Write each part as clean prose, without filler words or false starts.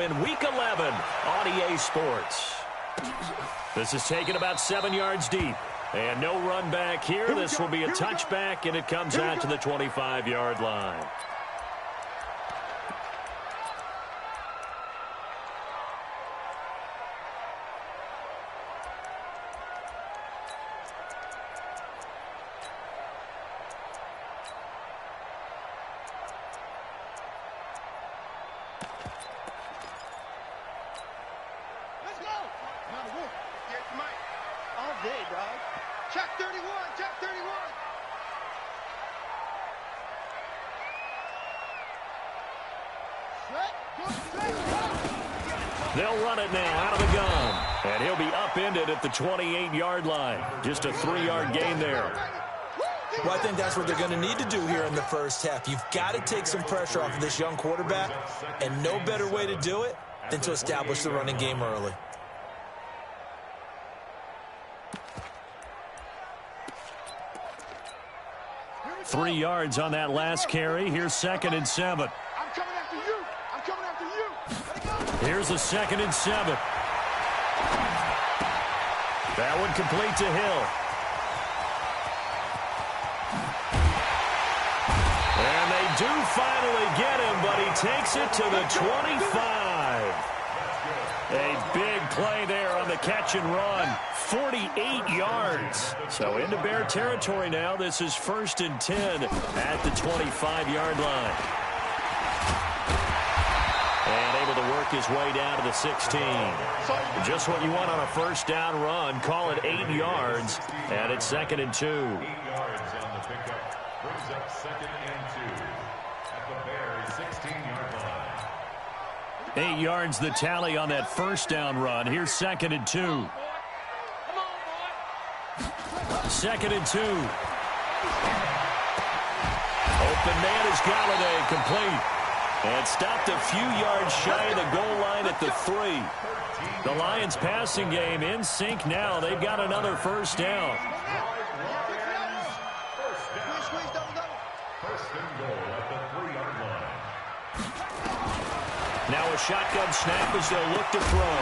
In Week 11 on EA Sports. This is taken about 7 yards deep. And no run back here. This will be a touchback, and it comes out to the 25-yard line. They'll run it now out of the gun. And he'll be upended at the 28-yard line. Just a 3-yard gain there. Well, I think that's what they're going to need to do here in the first half. You've got to take some pressure off of this young quarterback, and no better way to do it than to establish the running game early. Three yards on that last carry. Here's 2nd and 7. I'm coming after you. I'm coming after you. Here's a 2nd and 7. That one complete to Hill. And they do finally get him, but he takes it to the 25. A big play there on the catch and run. 48 yards. So into Bear territory now. This is 1st and 10 at the 25-yard line. And able to work his way down to the 16. Just what you want on a first down run. Call it 8 yards. And it's 2nd and 2. 8 yards on the pickup. Brings up 2nd and 2 at the Bears' 16-yard line. 8 yards the tally on that first down run. Here's 2nd and 2. 2nd and 2. Open man is Galladay, complete. And stopped a few yards shy of the goal line at the 3. The Lions passing game in sync now. They've got another first down. First and goal at the 3-yard line. Now a shotgun snap as they'll look to throw.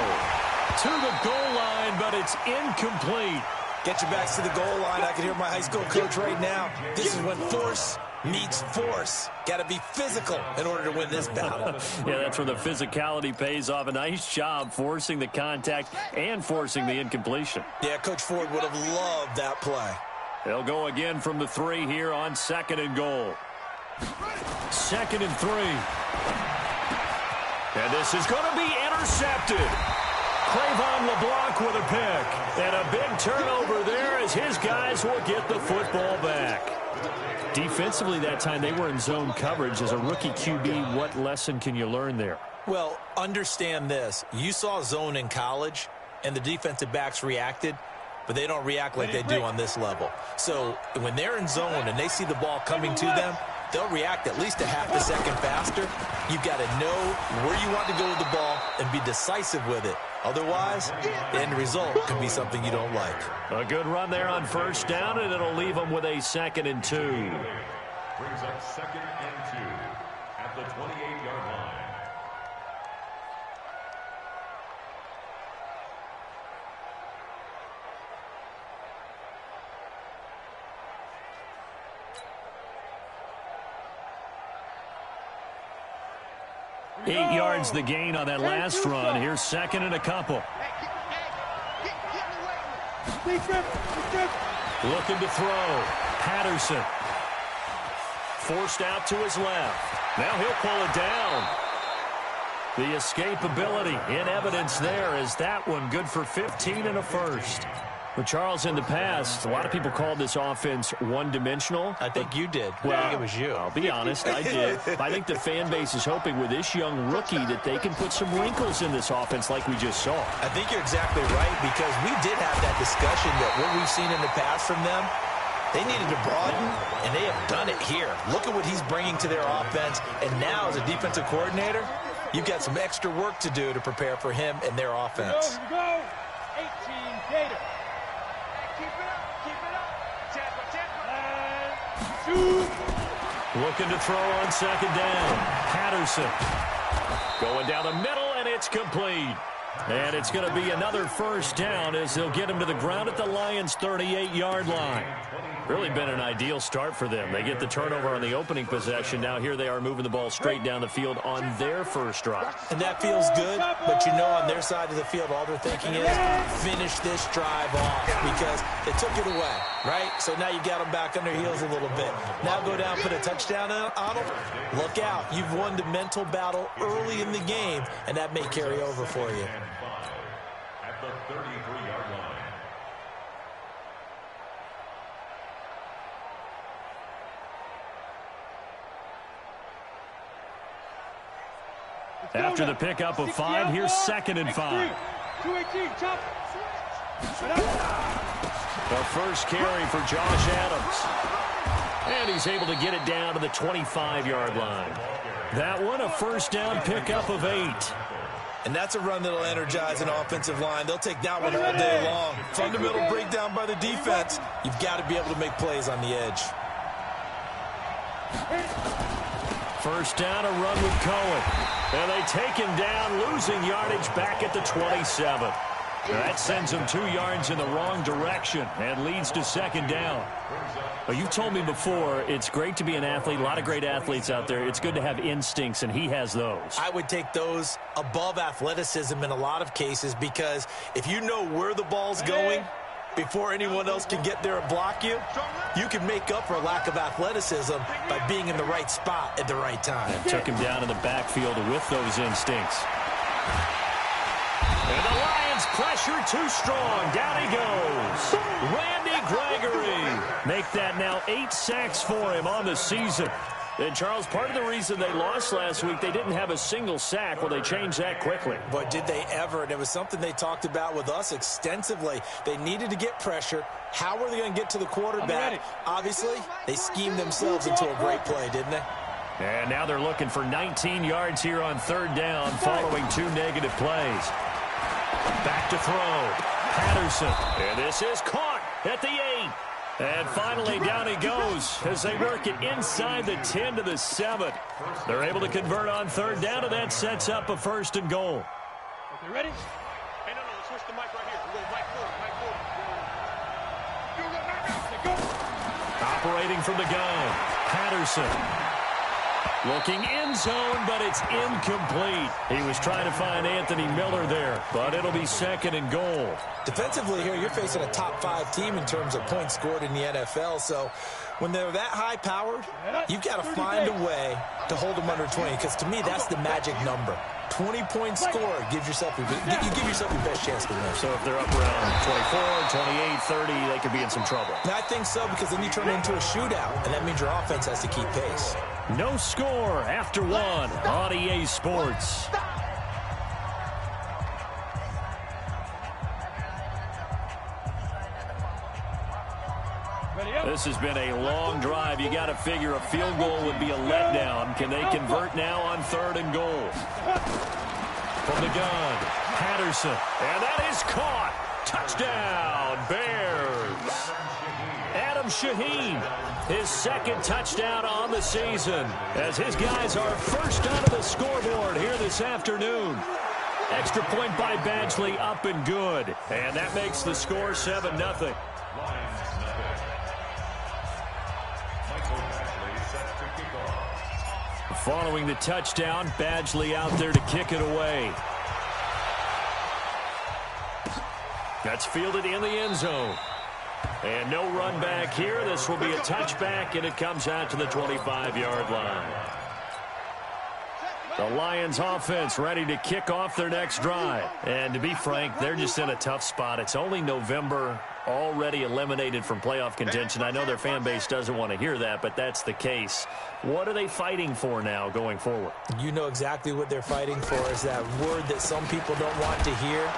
To the goal line, but it's incomplete. Get your backs to the goal line. I can hear my high school coach right now. This is when force meets force. Got to be physical in order to win this battle. Yeah, that's where the physicality pays off. A nice job forcing the contact and forcing the incompletion. Yeah, Coach Ford would have loved that play. They'll go again from the 3 here on 2nd and goal. 2nd and 3. And this is going to be intercepted. Cravon LeBlanc with a pick. And a big turnover there as his guys will get the football back. Defensively that time, they were in zone coverage. As a rookie QB, what lesson can you learn there? Well, understand this. You saw zone in college, and the defensive backs reacted, but they don't react like they do on this level. So when they're in zone and they see the ball coming to them, they'll react at least a half a second faster. You've got to know where you want to go with the ball and be decisive with it. Otherwise, the end result can be something you don't like. A good run there on first down, and it'll leave them with a 2nd and 2. Brings up 2nd and 2 at the 28-yard line. Eight yards the gain on that last run. Here's 2nd and a couple. Looking to throw. Patterson. Forced out to his left. Now he'll pull it down. The escapability in evidence there is that one good for 15 and a first. Well, Charles, in the past, a lot of people called this offense one-dimensional. I think you did. Well, I think it was you. I'll be honest, I did. I think the fan base is hoping with this young rookie that they can put some wrinkles in this offense like we just saw. I think you're exactly right, because we did have that discussion that what we've seen in the past from them, they needed to broaden, and they have done it here. Look at what he's bringing to their offense, and now as a defensive coordinator, you've got some extra work to do to prepare for him and their offense. Here we go. 18 Gator. Looking to throw on 2nd down. Patterson going down the middle, and it's complete. And it's going to be another first down as they'll get him to the ground at the Lions' 38-yard line. Really been an ideal start for them. They get the turnover on the opening possession. Now here they are moving the ball straight down the field on their first drive. And that feels good, but you know on their side of the field all they're thinking is finish this drive off because they took it away, right? So now you got them back on their heels a little bit. Now go down, put a touchdown on them. Look out. You've won the mental battle early in the game, and that may carry over for you. At the 33-yard line. After the pickup of 5, here's 2nd and 5. 218, chop. The first carry for Josh Adams. And he's able to get it down to the 25-yard line. That one, a first down pickup of 8. And that's a run that'll energize an offensive line. They'll take that one all day long. Fundamental breakdown by the defense. You've got to be able to make plays on the edge. First down, a run with Cohen. And they take him down, losing yardage back at the 27. That sends him 2 yards in the wrong direction and leads to 2nd down. Well, you told me before, it's great to be an athlete. A lot of great athletes out there. It's good to have instincts, and he has those. I would take those above athleticism in a lot of cases because if you know where the ball's going before anyone else can get there and block you, you can make up for lack of athleticism by being in the right spot at the right time. And took him down in the backfield with those instincts. And the Lions pressure too strong. Down he goes. Randy Gregory. Make that now 8 sacks for him on the season. And, Charles, part of the reason they lost last week, they didn't have a single sack. Well, they changed that quickly. But did they ever? And it was something they talked about with us extensively. They needed to get pressure. How were they going to get to the quarterback? Obviously, they schemed themselves into a great play, didn't they? And now they're looking for 19 yards here on 3rd down following 2 negative plays. Back to throw. Patterson. And this is caught at the 8. And finally, down he goes as they work it inside the 10 to the 7. They're able to convert on 3rd down, and that sets up a 1st and goal. Okay, ready? Hey, no, let's switch the mic right here. We'll go mic forward. Operating from the gun, Patterson. Looking end zone, but it's incomplete. He was trying to find Anthony Miller there, but it'll be 2nd and goal. Defensively here, you're facing a top 5 team in terms of points scored in the NFL, so when they're that high-powered, you've got to find a way to hold them under 20, because to me, that's the magic number. 20-point score, give yourself your best chance to win. So if they're up around 24, 28, 30, they could be in some trouble. I think so, because then you turn it into a shootout, and that means your offense has to keep pace. No score after 1 on EA Sports. This has been a long drive. You got to figure a field goal would be a letdown. Can they convert now on 3rd and goal? From the gun, Patterson. And that is caught. Touchdown, Bears. Adam Shaheen, his 2nd touchdown on the season, as his guys are first out of the scoreboard here this afternoon. Extra point by Badgley, up and good. And that makes the score 7-0. Following the touchdown, Badgley out there to kick it away. That's fielded in the end zone. And no run back here. This will be a touchback, and it comes out to the 25-yard line. The Lions offense ready to kick off their next drive. And to be frank, they're just in a tough spot. It's only November, already eliminated from playoff contention. I know their fan base doesn't want to hear that, but that's the case. What are they fighting for now going forward? You know exactly what they're fighting for is that word that some people don't want to hear,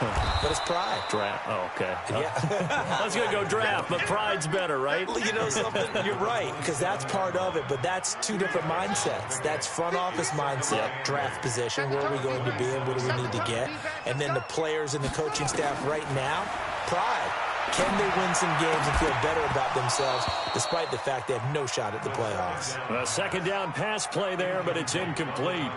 but it's pride. Draft. Oh, okay. Yeah. I was going to go draft, but pride's better, right? You know something? You're right, because that's part of it, but that's 2 different mindsets. That's front office mindset, draft position, where are we going to be and what do we need to get? And then the players and the coaching staff right now, pride. Can they win some games and feel better about themselves despite the fact they have no shot at the playoffs? A 2nd down pass play there, but it's incomplete.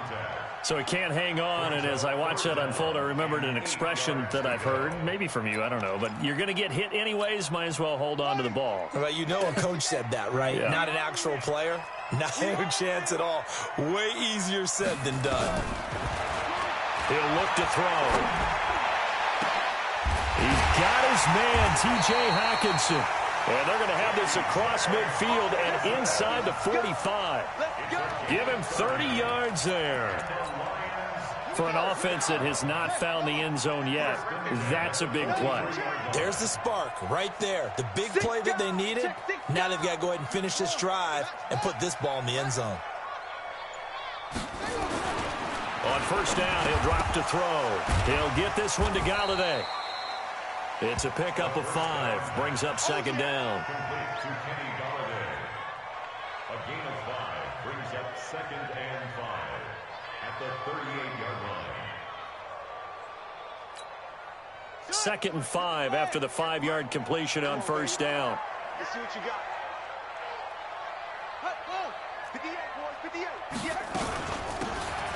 So he can't hang on, and as I watch that unfold, I remembered an expression that I've heard, maybe from you, I don't know, but you're going to get hit anyways, might as well hold on to the ball. Well, you know a coach said that, right? Yeah. Not an actual player. Not a chance at all. Way easier said than done. He'll look to throw. He's got his man, T.J. Hawkinson. And they're going to have this across midfield and inside the 45. Give him 30 yards there. For an offense that has not found the end zone yet, that's a big play. There's the spark right there. The big play that they needed. Now they've got to go ahead and finish this drive and put this ball in the end zone. On first down, he'll drop to throw. He'll get this one to Galladay. It's a pickup of 5. Brings up second down. A gain of 5 brings up second and 5 at the 38-yard line. Second and 5 after the 5-yard completion on first down. Let's see what you got. 58, boys, 58.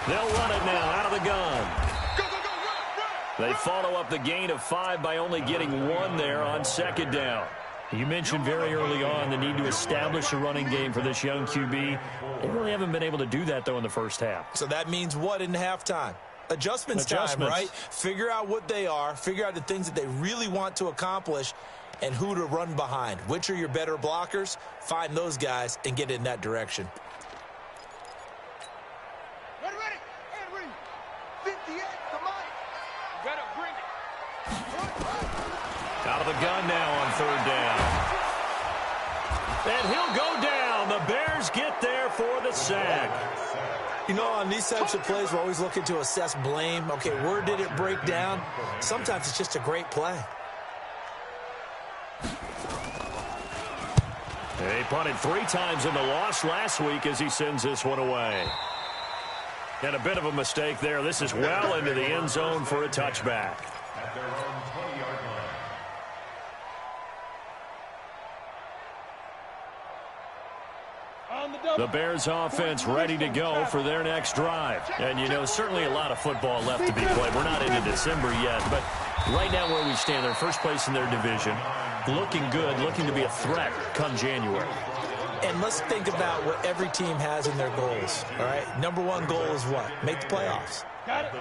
They'll run it now out of the gun. Go, go, go, run. They follow up the gain of 5 by only getting 1 there on second down. You mentioned very early on the need to establish a running game for this young QB. They really haven't been able to do that, though, in the first half. So that means what in halftime? Adjustments time, right? Figure out what they are, figure out the things that they really want to accomplish, and who to run behind. Which are your better blockers? Find those guys and get in that direction. Ready, ready. Henry. 58, come on. You gotta bring it. Out of the gun now on third down. And he'll go down. The Bears get there for the sack. You know, on these types of plays, we're always looking to assess blame. Okay, where did it break down? Sometimes it's just a great play. He punted 3 times in the loss last week as he sends this one away. And a bit of a mistake there. This is well into the end zone for a touchback. At their own 20-yard line. The Bears offense ready to go for their next drive. And, you know, certainly a lot of football left to be played. We're not into December yet, but right now where we stand, they're first place in their division. Looking good, looking to be a threat come January. And let's think about what every team has in their goals, all right? Number 1 goal is what? Make the playoffs.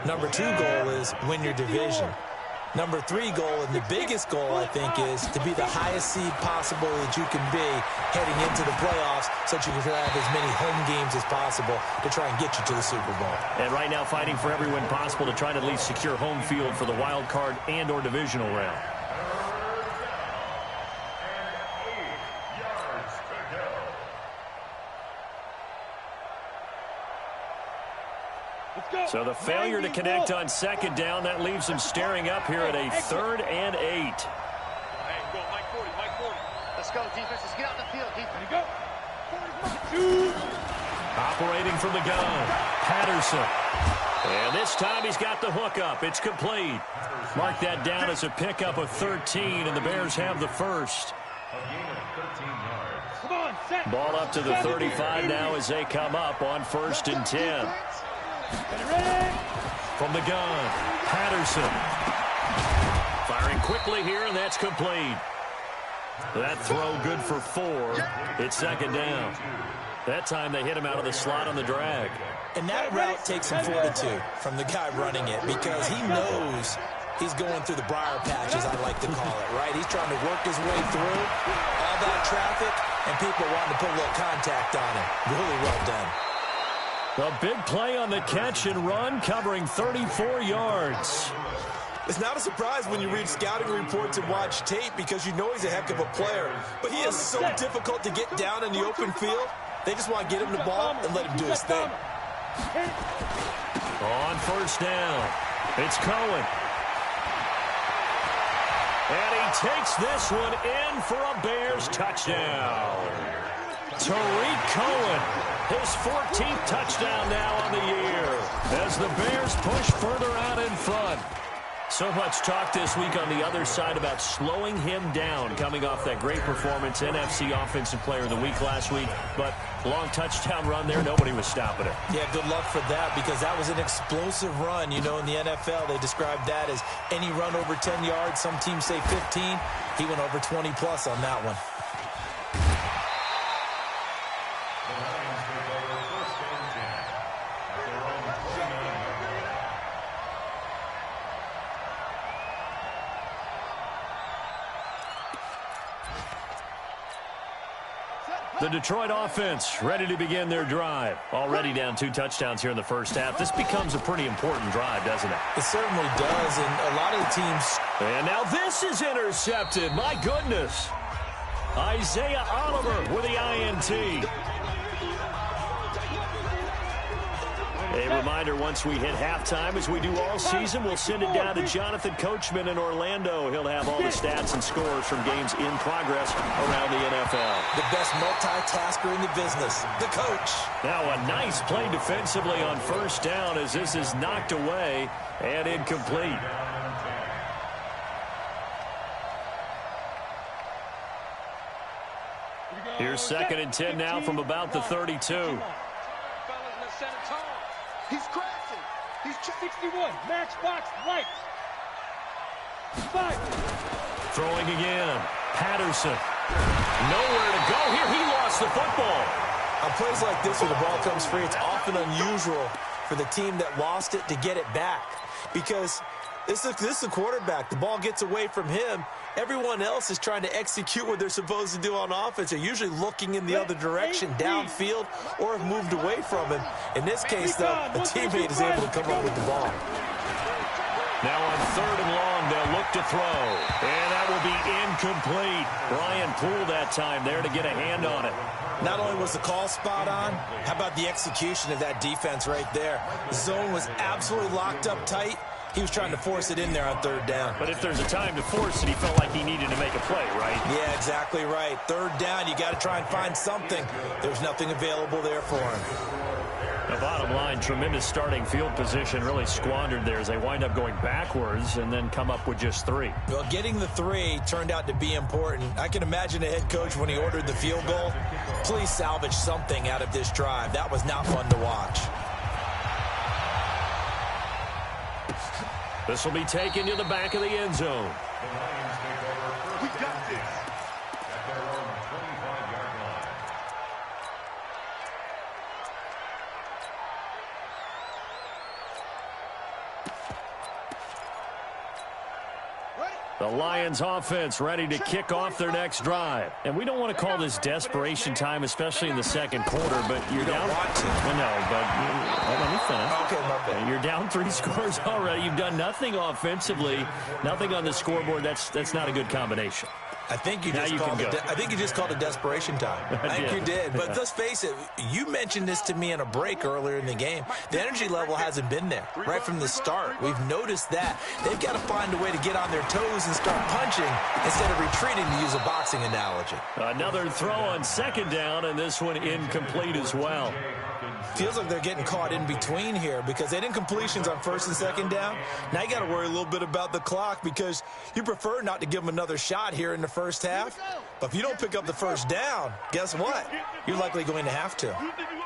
Number 2 goal is win your division. Number 3 goal, and the biggest goal, I think, is to be the highest seed possible that you can be heading into the playoffs so that you can have as many home games as possible to try and get you to the Super Bowl. And right now fighting for every win possible to try to at least secure home field for the wild card and or divisional round. So the failure to connect on second down, that leaves them staring up here at a 3rd and 8. Hey, go, Mike 40, Mike 40. Let's go, defense. Let's get out the field, defense. Go. Operating from the gun, Patterson. And this time he's got the hook up. It's complete. Mark that down as a pickup of 13, and the Bears have the first. A gain of 13 yards. Come on, set. Ball up to the 35 now as they come up on 1st and 10. From the gun, Patterson. Firing quickly here, and that's complete. That throw good for 4. It's second down. That time they hit him out of the slot on the drag. And that route takes some fortitude from the guy running it because he knows he's going through the briar patches, I like to call it, right? He's trying to work his way through all that traffic, and people wanting to put a little contact on him. Really well done. A big play on the catch and run, covering 34 yards. It's not a surprise when you read scouting reports and watch tape because you know he's a heck of a player. But he is so difficult to get down in the open field. They just want to get him the ball and let him do his thing. On first down, it's Cohen. And he takes this one in for a Bears touchdown. Tariq Cohen, his 14th touchdown now on the year as the Bears push further out in front. So much talk this week on the other side about slowing him down coming off that great performance, NFC Offensive Player of the Week last week. But Long touchdown run there. Nobody was stopping it. Yeah, good luck for that because that was an explosive run. You know, in the NFL, they describe that as any run over 10 yards. Some teams say 15. He went over 20-plus on that one. The Detroit offense ready to begin their drive. Already down 2 touchdowns here in the first half. This becomes a pretty important drive, doesn't it? It certainly does, and a lot of the teams... And now this is intercepted. My goodness. Isaiah Oliver with the INT. A reminder, once we hit halftime, as we do all season, we'll send it down to Jonathan Coachman in Orlando. He'll have all the stats and scores from games in progress around the NFL. The best multitasker in the business, the coach. Now a nice play defensively on first down as this is knocked away and incomplete. Here's 2nd and 10 now from about the 32. He's crashing. He's 61. Max box right. 5. Throwing again. Patterson. Nowhere to go here. He lost the football. On plays like this where the ball comes free, it's often unusual for the team that lost it to get it back. Because this is a quarterback. The ball gets away from him. Everyone else is trying to execute what they're supposed to do on offense. They're usually looking in the other direction, downfield, or have moved away from him. In this case, though, a teammate is able to come up with the ball. Now on 3rd and long, they'll look to throw. And that will be incomplete. Brian Poole that time there to get a hand on it. Not only was the call spot on, how about the execution of that defense right there? The zone was absolutely locked up tight. He was trying to force it in there on 3rd down. But if there's a time to force it, he felt like he needed to make a play, right? Yeah, exactly right. 3rd down, you got to try and find something. There's nothing available there for him. The bottom line, tremendous starting field position, really squandered there as they wind up going backwards and then come up with just 3. Well, getting the 3 turned out to be important. I can imagine the head coach when he ordered the field goal. Please salvage something out of this drive. That was not fun to watch. This will be taken to the back of the end zone. We got this. At their own 25-yard line. The Lions offense ready to kick off their next drive. And we don't want to call this desperation time, especially in the second quarter, but you're down. Want to. Well, no, but let me finish. Okay, my bad. You're down 3 scores already. You've done nothing offensively, nothing on the scoreboard. That's not a good combination. I think you just called it desperation time. I think you did. But let's face it, you mentioned this to me in a break earlier in the game. The energy level hasn't been there right from the start. We've noticed that. They've got to find a way to get on their toes and start punching instead of retreating, to use a boxing analogy. Another throw on 2nd down, and this one incomplete as well. Feels like they're getting caught in between here because they didn't completions on 1st and 2nd down. Now you got to worry a little bit about the clock because you prefer not to give them another shot here in the first half. But if you don't pick up the 1st down, guess what? You're likely going to have to.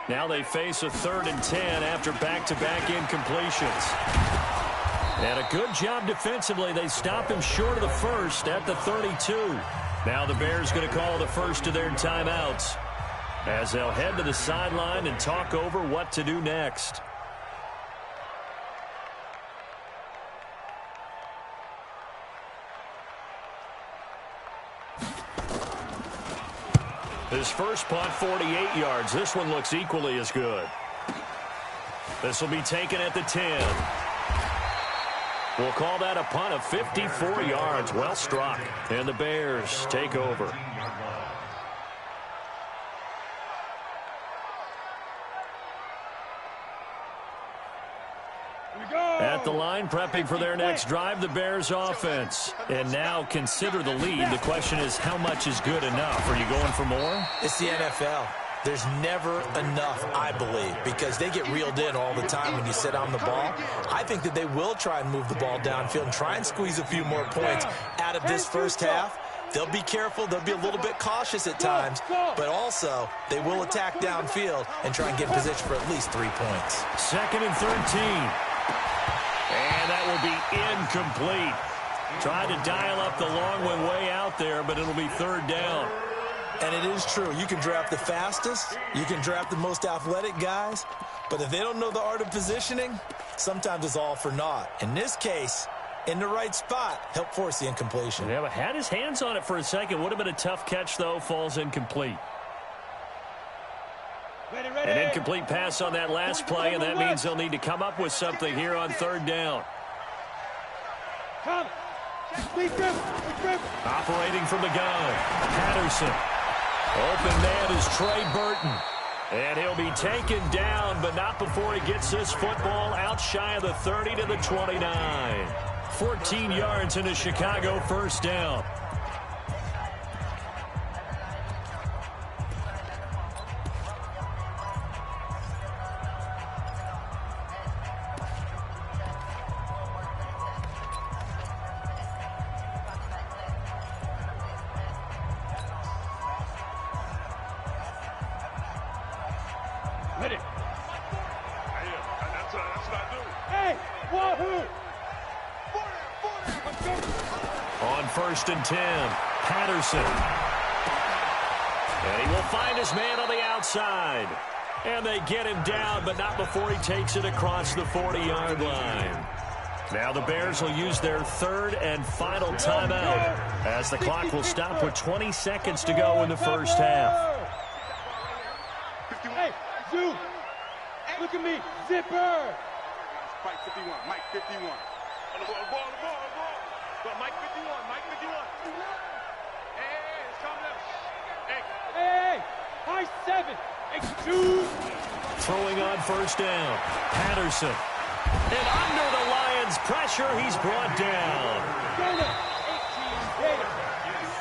Now they face a 3rd and 10 after back-to-back incompletions. And a good job defensively. They stop him short of the 1st at the 32. Now the Bears going to call the first of their timeouts as they'll head to the sideline and talk over what to do next. His first punt, 48 yards. This one looks equally as good. This will be taken at the 10. We'll call that a punt of 54 yards. Well struck. And the Bears take over. At the line, prepping for their next drive, the Bears offense. And now consider the lead. The question is, how much is good enough? Are you going for more? It's the NFL. There's never enough, I believe, because they get reeled in all the time when you sit on the ball. I think that they will try and move the ball downfield and try and squeeze a few more points out of this first half. They'll be careful. They'll be a little bit cautious at times, but also they will attack downfield and try and get in position for at least 3 points. 2nd and 13. And that will be incomplete. Tried to dial up the long one way out there, but it'll be 3rd down. And it is true. You can draft the fastest. You can draft the most athletic guys. But if they don't know the art of positioning, sometimes it's all for naught. In this case, in the right spot, help force the incompletion. Yeah, but had his hands on it for a second. Would have been a tough catch, though. Falls incomplete. An incomplete pass on that last play, and that means they'll need to come up with something here on 3rd down. Operating from the gun, Patterson. Open man is Trey Burton. And he'll be taken down, but not before he gets this football out shy of the 30 to the 29. 14 yards into Chicago 1st down. Ready. That's what I do. Hey, wahoo! On 1st and 10, Patterson. And he will find his man on the outside. And they get him down, but not before he takes it across the 40-yard line. Now the Bears will use their 3rd and final timeout as the clock will stop with 20 seconds to go in the 1st half. Hey, Zoo! Look at me, zipper! Mike 51, Mike 51. On the ball. Mike 51, Mike 51. Hey, it's coming up. Hey, high 7. Hey, 2. Throwing on 1st down, Patterson. And under the Lions' pressure, he's brought down.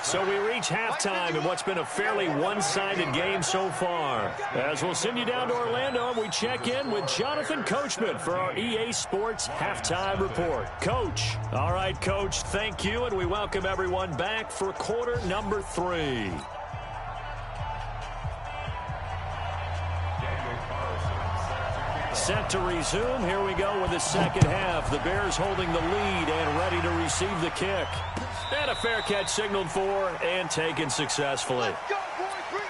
So we reach halftime in what's been a fairly one-sided game so far. As we'll send you down to Orlando, we check in with Jonathan Coachman for our EA Sports Halftime Report. Coach. All right, Coach, thank you, and we welcome everyone back for quarter number 3. Set to resume. Here we go with the 2nd half. The Bears holding the lead and ready to receive the kick. And a fair catch signaled for and taken successfully. Let's go, boys. Bring it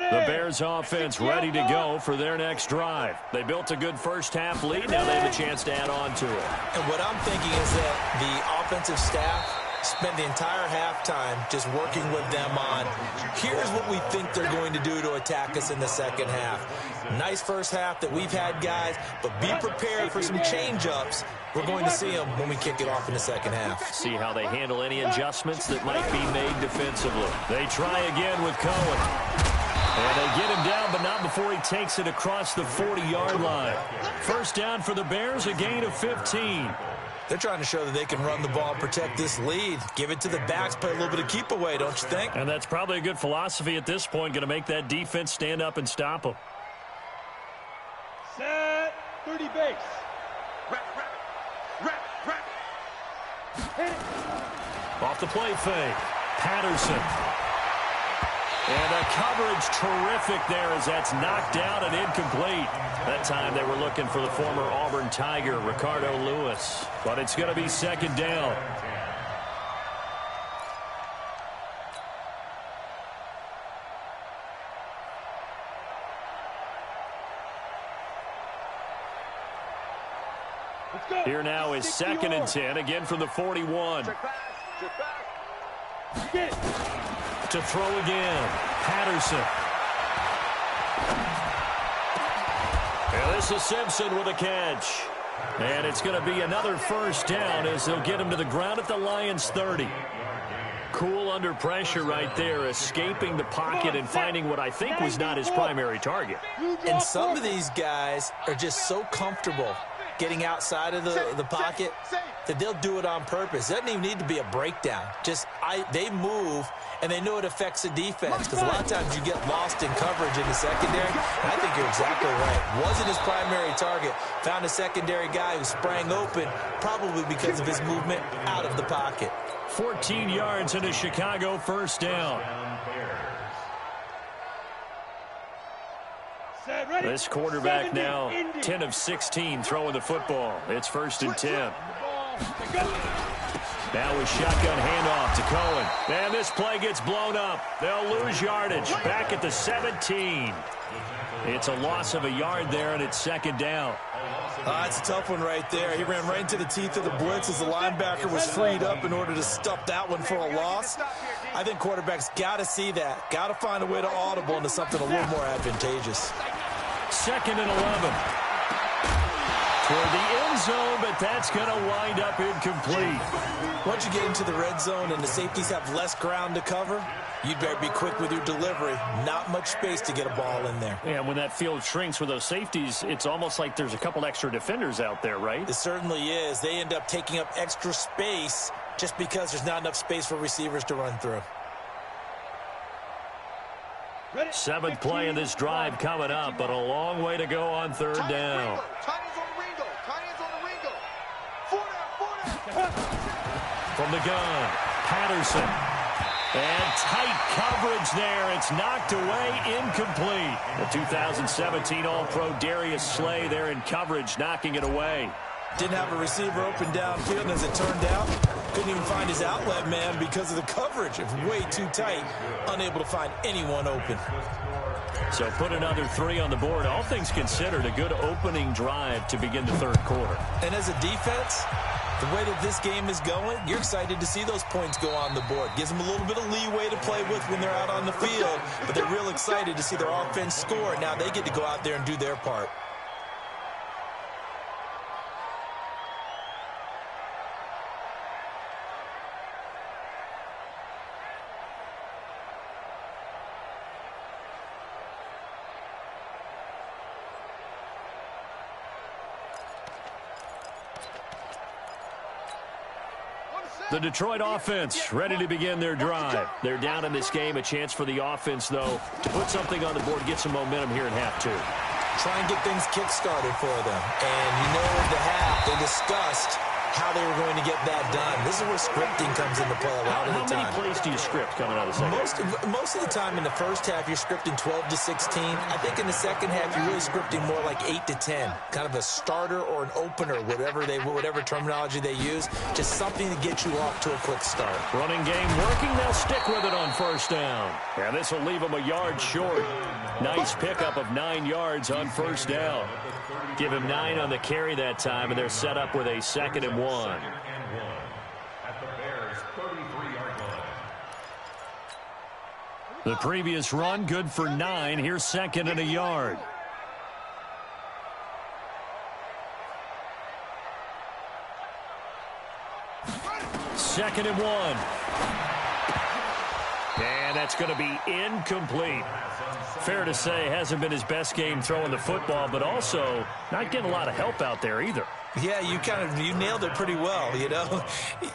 up. The Bears offense ready to go for their next drive. They built a good 1st half lead. Now they have a chance to add on to it. And what I'm thinking is that the offensive staff spent the entire halftime just working with them on, here's what we think they're going to do to attack us in the 2nd half. Nice 1st half that we've had, guys, but be prepared for some change-ups. We're going to see them when we kick it off in the 2nd half. See how they handle any adjustments that might be made defensively. They try again with Cohen. And they get him down, but not before he takes it across the 40-yard line. 1st down for the Bears, a gain of 15. They're trying to show that they can run the ball, protect this lead, give it to the backs, play a little bit of keep away, don't you think? And that's probably a good philosophy at this point, going to make that defense stand up and stop them. Set, 30 base. Rap. Hit it. Off the play fake, Patterson. And a coverage terrific there as that's knocked down and incomplete. That time they were looking for the former Auburn Tiger, Ricardo Lewis. But it's going to be 2nd down. Let's go. Here now is 2nd and 10, again from the 41. Check back. Get it. To throw again, Patterson. And this is Simpson with a catch. And it's going to be another 1st down as they'll get him to the ground at the Lions' 30. Cool under pressure right there, escaping the pocket and finding what I think was not his primary target. And some of these guys are just so comfortable getting outside of the pocket, that they'll do it on purpose. It doesn't even need to be a breakdown. They move, and they know it affects the defense, because a lot of times you get lost in coverage in the secondary. And I think you're exactly right. Wasn't his primary target. Found a secondary guy who sprang open, probably because of his movement out of the pocket. 14 yards and a Chicago first down. This quarterback now 10 of 16 throwing the football. It's 1st and 10. Now with shotgun handoff to Cohen. And this play gets blown up. They'll lose yardage. Back at the 17. It's a loss of a yard there, and it's 2nd down. It's a tough one right there. He ran right into the teeth of the blitz as the linebacker was freed up in order to stuff that one for a loss. I think quarterbacks got to see that. Got to find a way to audible into something a little more advantageous. 2nd and 11. Toward the end zone, but that's going to wind up incomplete. Once you get into the red zone and the safeties have less ground to cover, you'd better be quick with your delivery. Not much space to get a ball in there. Yeah, when that field shrinks with those safeties, it's almost like there's a couple extra defenders out there, right? It certainly is. They end up taking up extra space just because there's not enough space for receivers to run through. 7th play in this drive coming up, but a long way to go on 3rd down. From the gun, Patterson. And tight coverage there. It's knocked away, incomplete. The 2017 All-Pro Darius Slay there in coverage, knocking it away. Didn't have a receiver open downfield, and as it turned out, couldn't even find his outlet man because of the coverage. It was way too tight, unable to find anyone open. So put another 3 on the board. All things considered, a good opening drive to begin the 3rd quarter. And as a defense, the way that this game is going, you're excited to see those points go on the board. Gives them a little bit of leeway to play with when they're out on the field, but they're real excited to see their offense score. Now they get to go out there and do their part. The Detroit offense ready to begin their drive. They're down in this game. A chance for the offense, though, to put something on the board, get some momentum here in half 2. Try and get things kick-started for them. And you know, in the half, they discussed how they were going to get that done. This is where scripting comes into play a lot of the time. How many plays do you script coming out of the second? Most of the time in the first half, you're scripting 12 to 16. I think in the second half, you're really scripting more like 8 to 10. Kind of a starter or an opener, whatever terminology they use. Just something to get you off to a quick start. Running game working. They'll stick with it on 1st down. And this will leave them a yard short. Nice pickup of 9 yards on 1st down. Give him 9 on the carry that time, and they're set up with a 2nd and 1. At the Bears' 33-yard line. The previous run, good for 9. Here's 2nd and a yard. Second and 1. And that's going to be incomplete. Fair to say, hasn't been his best game throwing the football, but also not getting a lot of help out there either. Yeah, you nailed it pretty well, you know.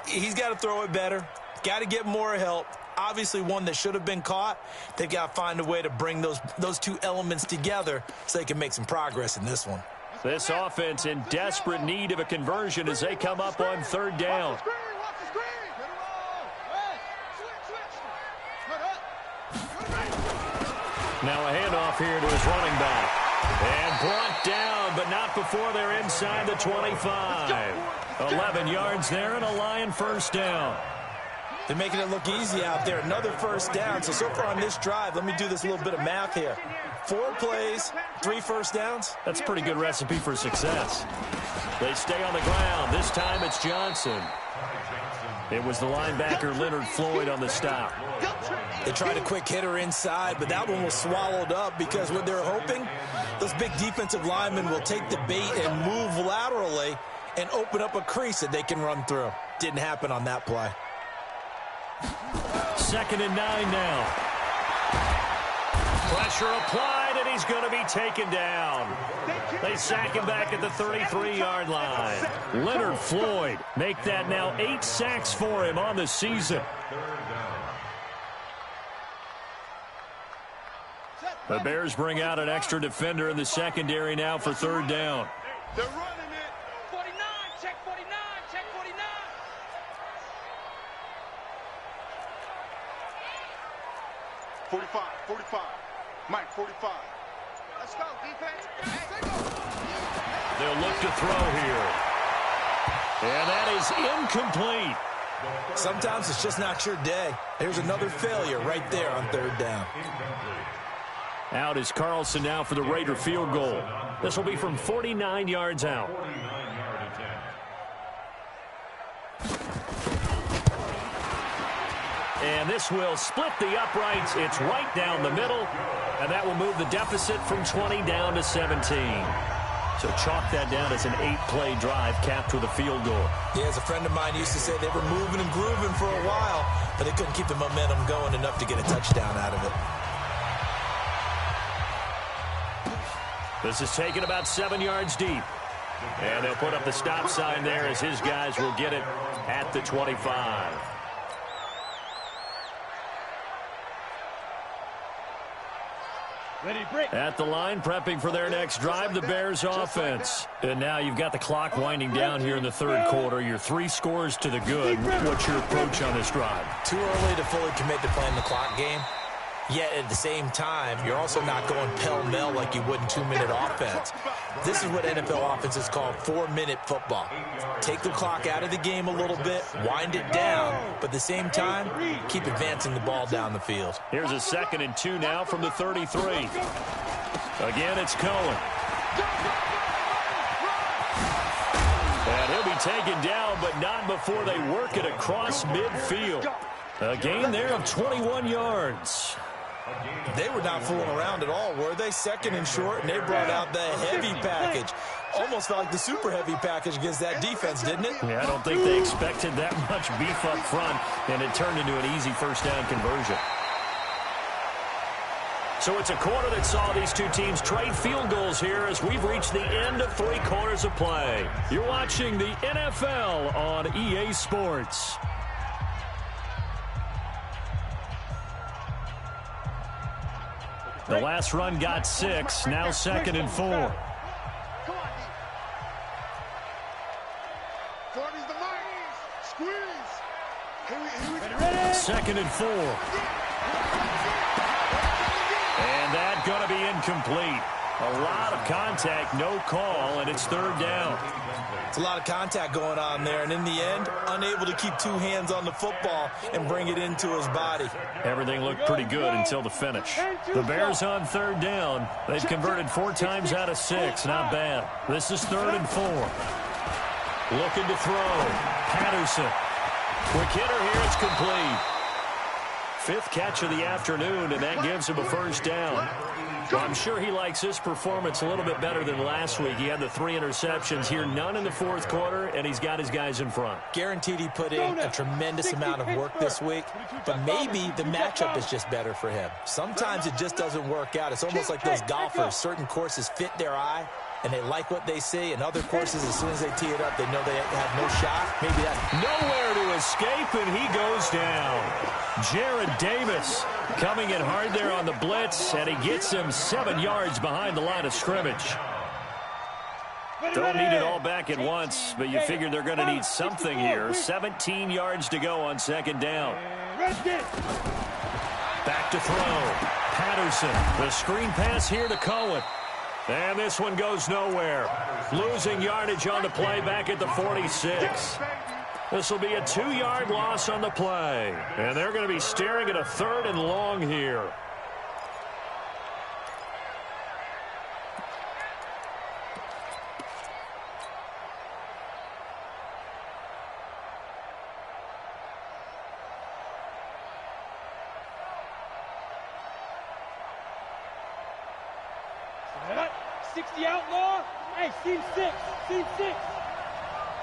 He's got to throw it better. Got to get more help. Obviously one that should have been caught. They've got to find a way to bring those two elements together so they can make some progress in this one. This offense in desperate need of a conversion as they come up on 3rd down. Now a handoff here to his running back. And brought down, but not before they're inside the 25. 11 yards there and a Lion 1st down. They're making it look easy out there. Another 1st down. So far on this drive, let me do this little bit of math here. 4 plays, 3 1st downs. That's a pretty good recipe for success. They stay on the ground. This time it's Johnson. It was the linebacker Leonard Floyd on the stop. They tried a quick hitter inside, but that one was swallowed up because what they're hoping, those big defensive linemen will take the bait and move laterally and open up a crease that they can run through. Didn't happen on that play. 2nd and 9 now. Pressure applied, and he's going to be taken down. They sack him back at the 33-yard line. Leonard Floyd make that now 8 sacks for him on the season. The Bears bring out an extra defender in the secondary now for third down. They're running it. 49, check 49, check 49. Mike, 45. Let's go, defense. They'll look to throw here. And that is incomplete. Sometimes it's just not your day. There's another failure right there on third down. Out is Carlson now for the Raider field goal. This will be from 49 yards out. And this will split the uprights. It's right down the middle. And that will move the deficit from 20 down to 17. So chalk that down as an 8-play drive capped with a field goal. Yeah, as a friend of mine used to say, they were moving and grooving for a while, but they couldn't keep the momentum going enough to get a touchdown out of it. This is taken about 7 yards deep. And they'll put up the stop sign there as his guys will get it at the 25. At the line, prepping for their next drive, the Bears offense. And now you've got the clock winding down here in the third quarter. You're 3 scores to the good. What's your approach on this drive? Too early to fully commit to playing the clock game. Yet at the same time, you're also not going pell-mell like you would in 2-minute offense. This is what NFL offenses call 4-minute football. Take the clock out of the game a little bit, wind it down, but at the same time, keep advancing the ball down the field. Here's a 2nd and 2 now from the 33. Again, it's Cohen. And he'll be taken down, but not before they work it across midfield. A gain there of 21 yards. They were not fooling around at all, were they? 2nd and short, and they brought out the heavy package. Almost felt like the super heavy package against that defense, didn't it? Yeah, I don't think they expected that much beef up front, and it turned into an easy first down conversion. So it's a quarter that saw these two teams trade field goals here as we've reached the end of 3 quarters of play. You're watching the NFL on EA Sports. The last run got 6, now 2nd and 4. Come on, D. 40's the mark. Squeeze. Here we 2nd and 4. And that going to be incomplete. A lot of contact, no call, and it's 3rd down. It's a lot of contact going on there, and in the end, unable to keep 2 hands on the football and bring it into his body. Everything looked pretty good until the finish. The Bears on 3rd down. They've converted 4 times out of 6. Not bad. This is 3rd and 4. Looking to throw. Patterson. Quick hitter here. It's complete. 5th catch of the afternoon, and that gives him a first down. Well, I'm sure he likes this performance a little bit better than last week. He had the 3 interceptions here, none in the 4th quarter, and he's got his guys in front. Guaranteed he put in a tremendous amount of work this week, but maybe the matchup is just better for him. Sometimes it just doesn't work out. It's almost like those golfers. Certain courses fit their eye, and they like what they see, and other courses, as soon as they tee it up, they know they have no shot. Maybe that's nowhere to escape, and he goes down. Jared Davis coming in hard there on the blitz, and he gets him 7 yards behind the line of scrimmage. Don't need it all back at once, but you figure they're going to need something here. 17 yards to go on 2nd down. Back to throw. Patterson, the screen pass here to Cohen. And this one goes nowhere. Losing yardage on the play back at the 46. This will be a 2-yard loss on the play. And they're going to be staring at a 3rd and long here. What? 60 outlaw? Hey, scene 6. Scene 6.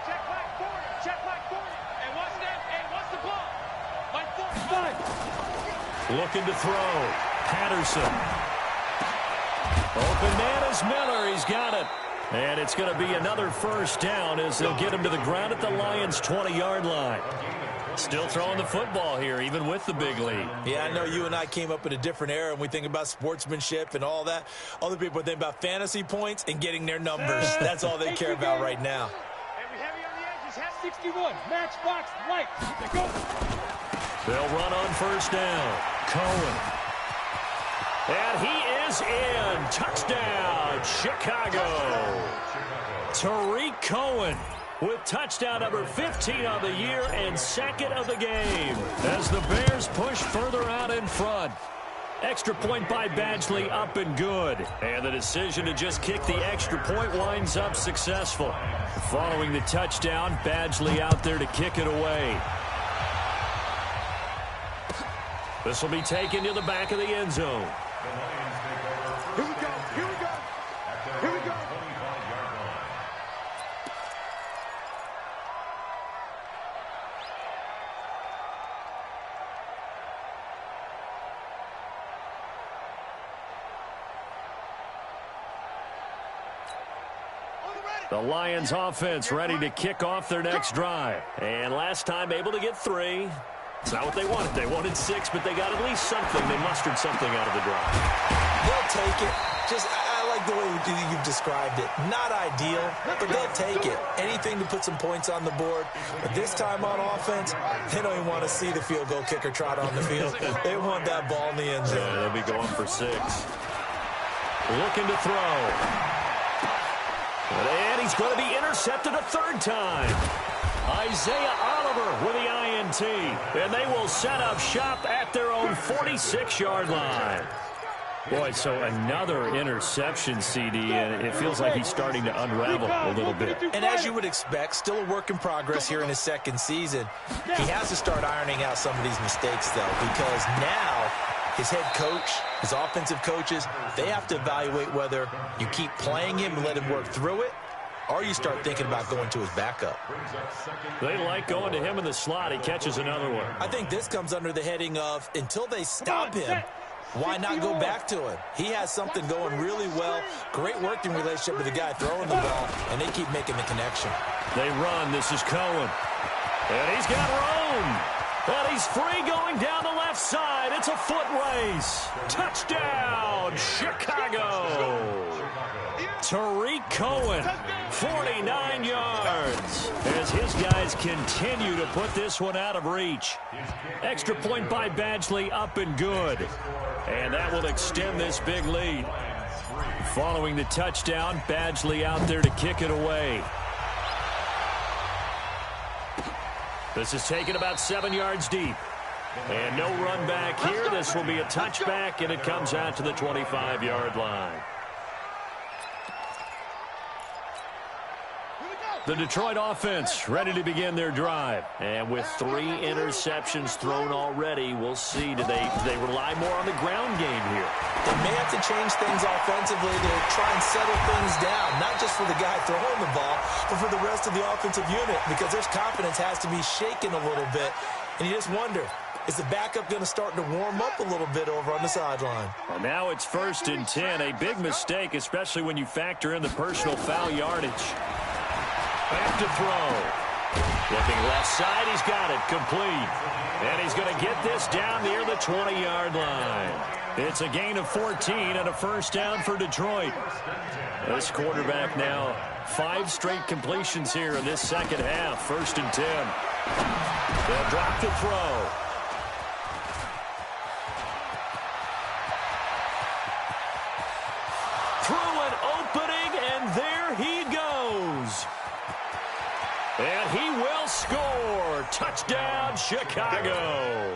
Check back 40. Check back 40. And what's that? And what's the ball? Like 45. Looking to throw. Patterson. Open man is Miller. He's got it. And it's going to be another first down as they'll get him to the ground at the Lions' 20-yard line. Still throwing the football here, even with the big lead. Yeah, I know you and I came up in a different era, and we think about sportsmanship and all that. Other people think about fantasy points and getting their numbers. That's all they care about right now. Heavy on the edges, has 61. Matchbox light. Go. They'll run on first down. Cohen. And he is in. Touchdown, Chicago. Tariq Cohen with touchdown number 15 on the year and second of the game as the Bears push further out in front. Extra point by Badgley up and good. And the decision to just kick the extra point winds up successful. Following the touchdown, Badgley out there to kick it away. This will be taken to the back of the end zone. Here we go. Here we go. Here we go. The Lions offense ready to kick off their next drive. And last time able to get 3. It's not what they wanted. They wanted 6, but they got at least something. They mustered something out of the drive. They'll take it. I like the way you've described it. Not ideal, but they'll take it. Anything to put some points on the board. But this time on offense, they don't even want to see the field goal kicker trot on the field. They want that ball in the end zone. Yeah, they'll be going for 6. Looking to throw. And he's going to be intercepted a third time. Isaiah Oliver with the INT. And they will set up shop at their own 46-yard line. Boy, so another interception, CD, and it feels like he's starting to unravel a little bit. And as you would expect, still a work in progress here in his second season. He has to start ironing out some of these mistakes, though, because now his head coach, his offensive coaches, they have to evaluate whether you keep playing him and let him work through it, or you start thinking about going to his backup. They like going to him in the slot. He catches another one. I think this comes under the heading of, until they stop him, why not go back to him? He has something going really well. Great working relationship with the guy throwing the ball, and they keep making the connection. They run. This is Cohen. And he's got room. And he's free going down the left side. It's a foot race. Touchdown, Chicago. Tariq Cohen, 49 yards. As his guys continue to put this one out of reach. Extra point by Badgley up and good. And that will extend this big lead. Following the touchdown, Badgley out there to kick it away. This is taken about 7 yards deep. And no run back here. This will be a touchback, and it comes out to the 25-yard line. The Detroit offense ready to begin their drive. And with 3 interceptions thrown already, we'll see. Do they rely more on the ground game here? They may have to change things offensively to try and settle things down, not just for the guy throwing the ball, but for the rest of the offensive unit, because their confidence has to be shaken a little bit. And you just wonder, is the backup going to start to warm up a little bit over on the sideline? Well, now it's 1st and 10. A big mistake, especially when you factor in the personal foul yardage. Back to throw. Looking left side, he's got it complete. And he's going to get this down near the 20-yard line. It's a gain of 14 and a first down for Detroit. This quarterback now 5 straight completions here in this second half. 1st and 10. They'll drop the throw. Through an opening, and there he goes. And he will score. Touchdown, Chicago.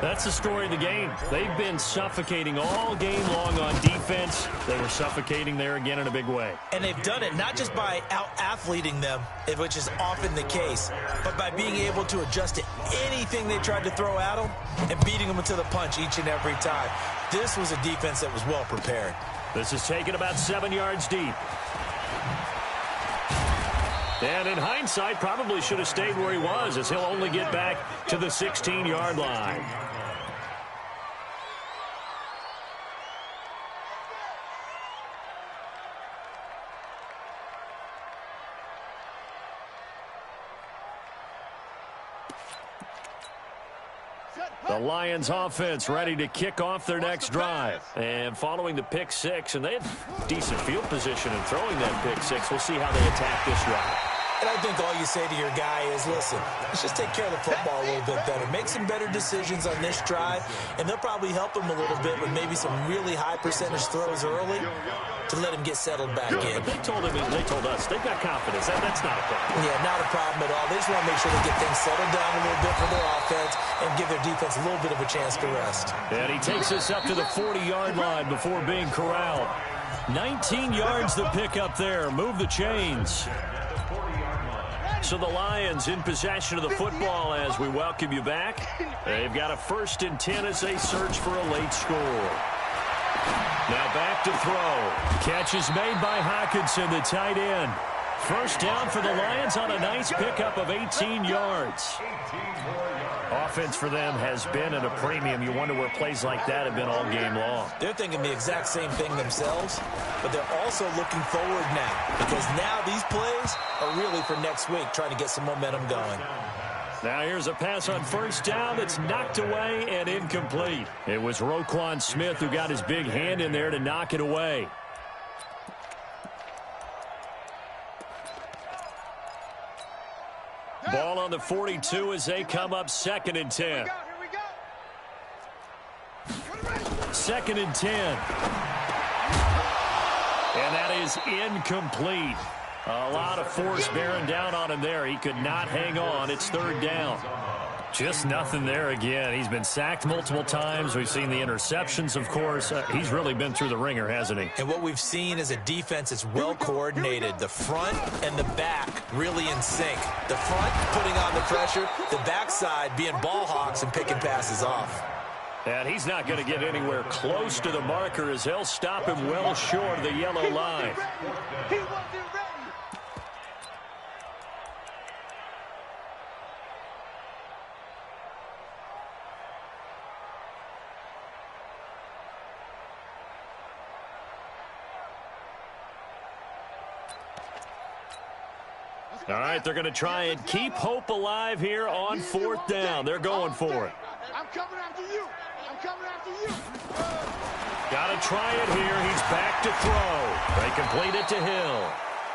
That's the story of the game. They've been suffocating all game long on defense. They were suffocating there again in a big way. And they've done it not just by out-athleting them, which is often the case, but by being able to adjust to anything they tried to throw at them and beating them to the punch each and every time. This was a defense that was well prepared. This is taken about 7 yards deep. And in hindsight, probably should have stayed where he was, as he'll only get back to the 16-yard line. The Lions offense ready to kick off their next drive. And following the pick six, and they had decent field position in throwing that pick six. We'll see how they attack this drive. And I think all you say to your guy is, listen, let's just take care of the football a little bit better. Make some better decisions on this drive, and they'll probably help him a little bit with maybe some really high percentage throws early to let him get settled back in. But they told us, they've got confidence. That's not a problem. Yeah, not a problem at all. They just want to make sure they get things settled down a little bit for their offense and give their defense a little bit of a chance to rest. And he takes us up to the 40-yard line before being corralled. 19 yards the pick up there. Move the chains. So the Lions in possession of the football as we welcome you back. They've got a 1st and 10 as they search for a late score. Now back to throw. Catch is made by Hockenson, the tight end. First down for the Lions on a nice pickup of 18 yards. Offense for them has been at a premium. You wonder where plays like that have been all game long. They're thinking the exact same thing themselves, but they're also looking forward now because now these plays are really for next week, trying to get some momentum going. Now here's a pass on first down that's knocked away and incomplete. It was Roquan Smith who got his big hand in there to knock it away. Ball on the 42 as they come up 2nd and 10. 2nd and 10. And that is incomplete. A lot of force bearing down on him there. He could not hang on. It's 3rd down. Just nothing there again. He's been sacked multiple times. We've seen the interceptions, of course. He's really been through the ringer, hasn't he? And what we've seen is a defense that's well coordinated. The front and the back really in sync. The front putting on the pressure. The backside being ball hawks and picking passes off. And he's not going to get anywhere close to the marker as they'll stop him well short of the yellow line. He wasn't ready. All right, they're going to try and keep hope alive here on 4th down. They're going for it. I'm coming after you. I'm coming after you. Got to try it here. He's back to throw. They complete it to Hill.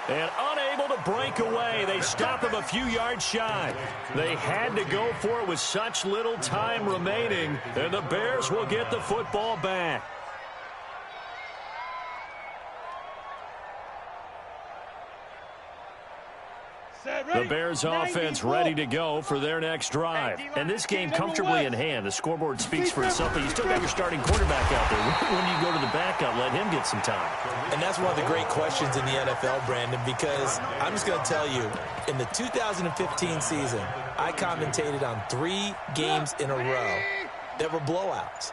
And unable to break away. They stop him a few yards shy. They had to go for it with such little time remaining. And the Bears will get the football back. The Bears offense ready to go for their next drive. And this game comfortably in hand. The scoreboard speaks for itself, but you still got your starting quarterback out there. When you go to the backup, let him get some time. And that's one of the great questions in the NFL, Brandon, because I'm just going to tell you, in the 2015 season, I commentated on 3 games in a row that were blowouts.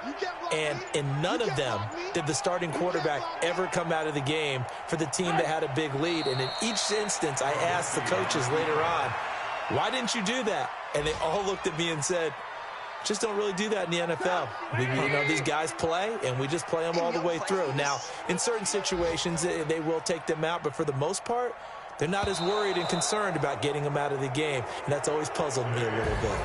And in none of them did the starting quarterback ever come out of the game for the team that had a big lead. And in each instance, I asked the coaches later on, why didn't you do that? And they all looked at me and said, just don't really do that in the NFL. These guys play, and we just play them all the way through. Now, in certain situations, they will take them out, but for the most part, they're not as worried and concerned about getting them out of the game. And that's always puzzled me a little bit.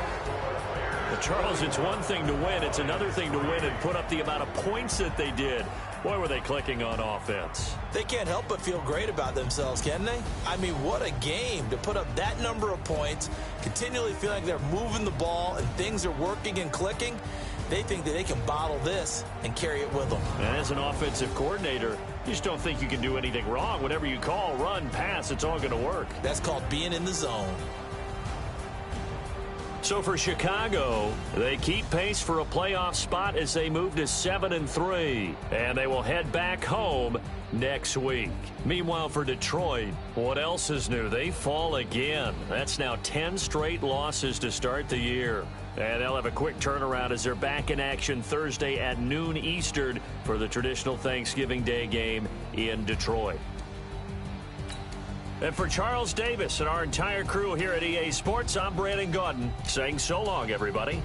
Well, Charles, it's one thing to win. It's another thing to win and put up the amount of points that they did. Boy, were they clicking on offense. They can't help but feel great about themselves, can they? I mean, what a game to put up that number of points, continually feeling like they're moving the ball and things are working and clicking. They think that they can bottle this and carry it with them. And as an offensive coordinator, you just don't think you can do anything wrong. Whatever you call, run, pass, it's all going to work. That's called being in the zone. So for Chicago, they keep pace for a playoff spot as they move to 7-3, and they will head back home next week. Meanwhile, for Detroit, what else is new? They fall again. That's now 10 straight losses to start the year. And they'll have a quick turnaround as they're back in action Thursday at noon Eastern for the traditional Thanksgiving Day game in Detroit. And for Charles Davis and our entire crew here at EA Sports, I'm Brandon Gaudin saying so long, everybody.